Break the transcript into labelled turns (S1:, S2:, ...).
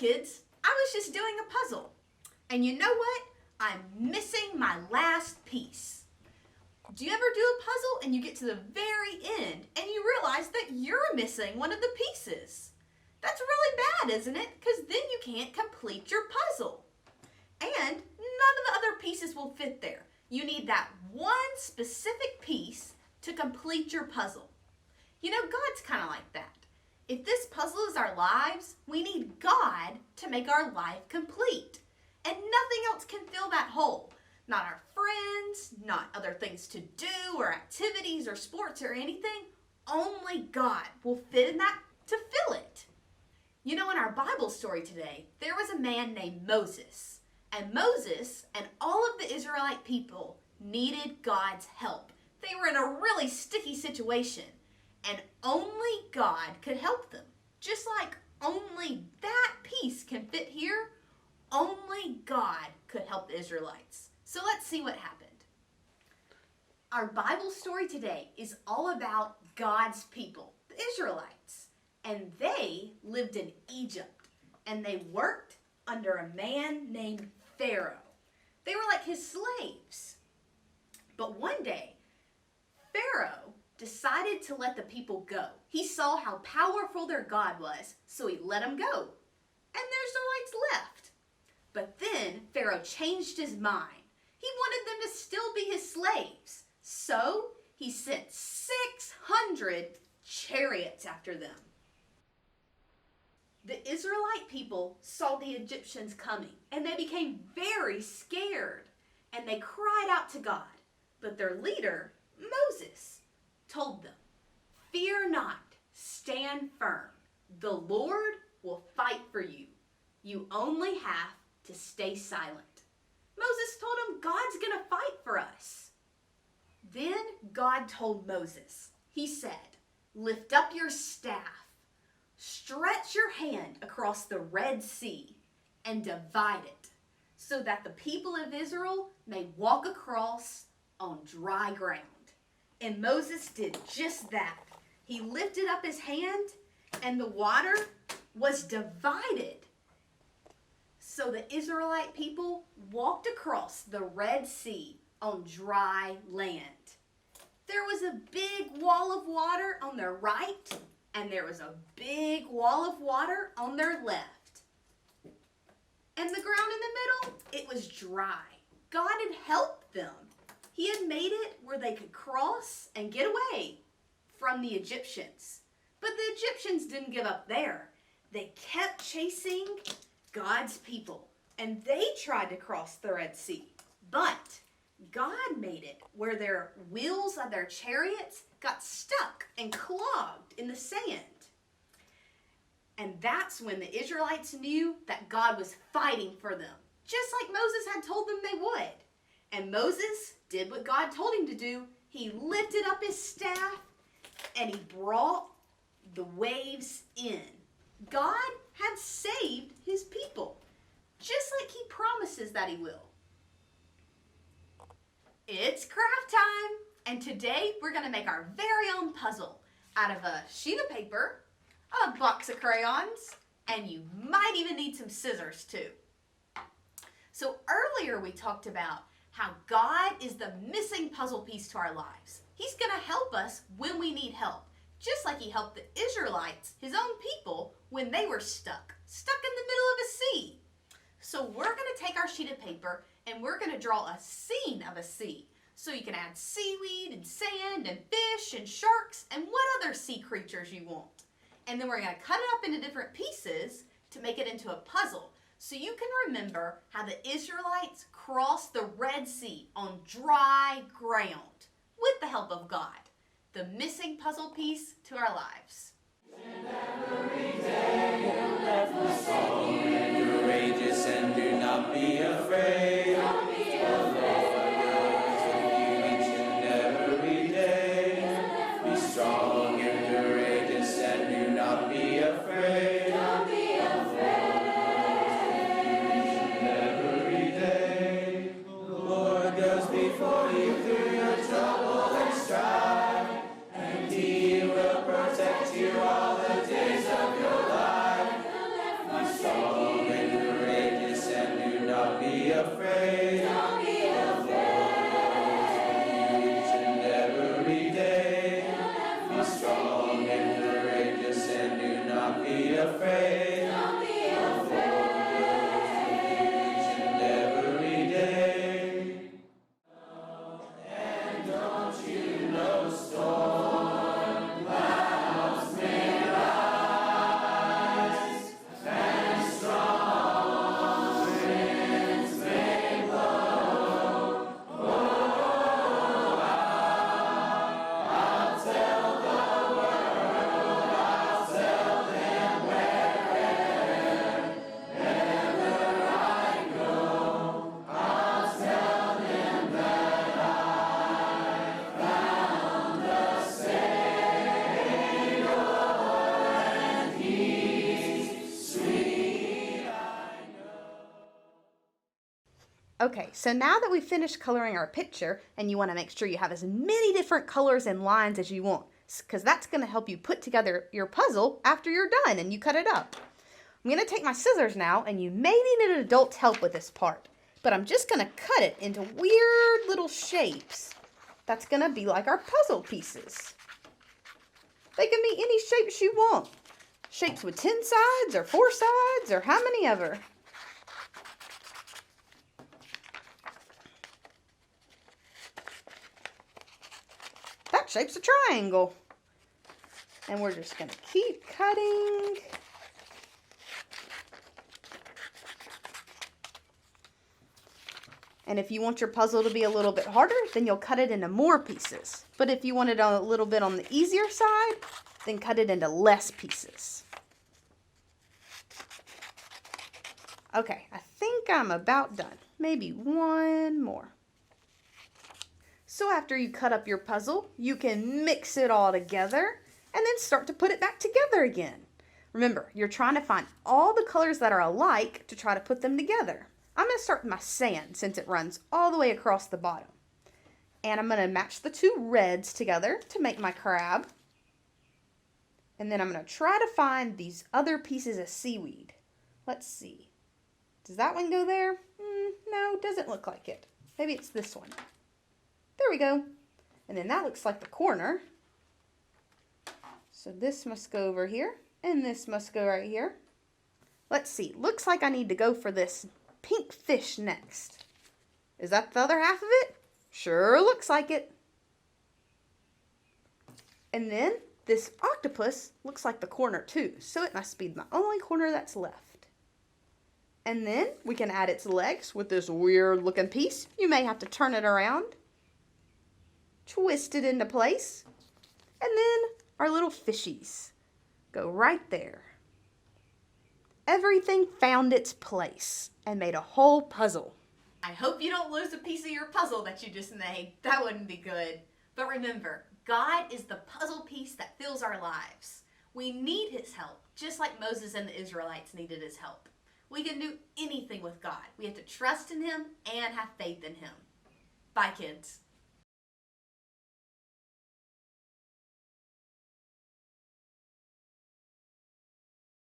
S1: kids, I was just doing a puzzle. And you know what? I'm missing my last piece. Do you ever do a puzzle and you get to the very end and you realize that you're missing one of the pieces? That's really bad, isn't it? Because then you can't complete your puzzle. And none of the other pieces will fit there. You need that one specific piece to complete your puzzle. You know, God's kind of like that. If this puzzle is our lives, we need God to make our life complete. And nothing else can fill that hole. Not our friends, not other things to do or activities or sports or anything. Only God will fit in that to fill it. You know, in our Bible story today, there was a man named Moses. And Moses and all of the Israelite people needed God's help. They were in a really sticky situation. And only God could help them. Just like only that piece can fit here, only God could help the Israelites. So let's see what happened. Our Bible story today is all about God's people, the Israelites. And they lived in Egypt. And they worked under a man named Pharaoh. They were like his slaves. But one day, Pharaoh decided to let the people go. He saw how powerful their God was, so he let them go. And the Israelites left. But then Pharaoh changed his mind. He wanted them to still be his slaves. So he sent 600 chariots after them. The Israelite people saw the Egyptians coming, and they became very scared. And they cried out to God. But their leader, Moses, told them, "Fear not, stand firm. The Lord will fight for you. You only have to stay silent." Moses told him, God's going to fight for us. Then God told Moses, he said, "Lift up your staff, stretch your hand across the Red Sea, and divide it, so that the people of Israel may walk across on dry ground." And Moses did just that. He lifted up his hand, and the water was divided. So the Israelite people walked across the Red Sea on dry land. There was a big wall of water on their right, and there was a big wall of water on their left. And the ground in the middle, it was dry. God had helped them. He had made it where they could cross and get away from the Egyptians. But the Egyptians didn't give up there. They kept chasing God's people, and they tried to cross the Red Sea. But God made it where their wheels of their chariots got stuck and clogged in the sand. And that's when the Israelites knew that God was fighting for them, just like Moses had told them they would. And Moses did what God told him to do. He lifted up his staff and he brought the waves in. God had saved his people, just like he promises that he will. It's craft time, and today we're going to make our very own puzzle out of a sheet of paper, a box of crayons, and you might even need some scissors too. So earlier we talked about how God is the missing puzzle piece to our lives. He's going to help us when we need help, just like he helped the Israelites, his own people, when they were stuck in the middle of a sea. So we're going to take our sheet of paper and we're going to draw a scene of a sea. So you can add seaweed and sand and fish and sharks and what other sea creatures you want. And then we're going to cut it up into different pieces to make it into a puzzle. So you can remember how the Israelites crossed the Red Sea on dry ground with the help of God, the missing puzzle piece to our lives.
S2: And every day you lift the song and courageous and do not be afraid. Don't be afraid. Every day. Be strong and courageous and do not be afraid. Don't be afraid. Every day, the Lord goes before you through your trouble and strife, and He will protect you all the days of your life. Be strong.
S1: Okay, so now that we've finished coloring our picture, and you want to make sure you have as many different colors and lines as you want, because that's going to help you put together your puzzle after you're done and you cut it up. I'm going to take my scissors now, and you may need an adult's help with this part, but I'm just going to cut it into weird little shapes. That's going to be like our puzzle pieces. They can be any shapes you want. Shapes with 10 sides or 4 sides or how many ever. That shape's a triangle. And we're just going to keep cutting. And if you want your puzzle to be a little bit harder, then you'll cut it into more pieces. But if you want it a little bit on the easier side, then cut it into less pieces. Okay, I think I'm about done. Maybe one more. So after you cut up your puzzle, you can mix it all together and then start to put it back together again. Remember, you're trying to find all the colors that are alike to try to put them together. I'm going to start with my sand since it runs all the way across the bottom. And I'm going to match the 2 reds together to make my crab. And then I'm going to try to find these other pieces of seaweed. Let's see. Does that one go there? No, doesn't look like it. Maybe it's this one. There we go. And then that looks like the corner. So this must go over here. And this must go right here. Let's see. Looks like I need to go for this pink fish next. Is that the other half of it? Sure looks like it. And then this octopus looks like the corner too, so it must be the only corner that's left. And then we can add its legs with this weird looking piece. You may have to turn it around, twist it into place, and then our little fishies go right there. Everything found its place and made a whole puzzle. I hope you don't lose a piece of your puzzle that you just made. That wouldn't be good. But remember, God is the puzzle piece that fills our lives. We need His help, just like Moses and the Israelites needed His help. We can do anything with God. We have to trust in Him and have faith in Him. Bye, kids.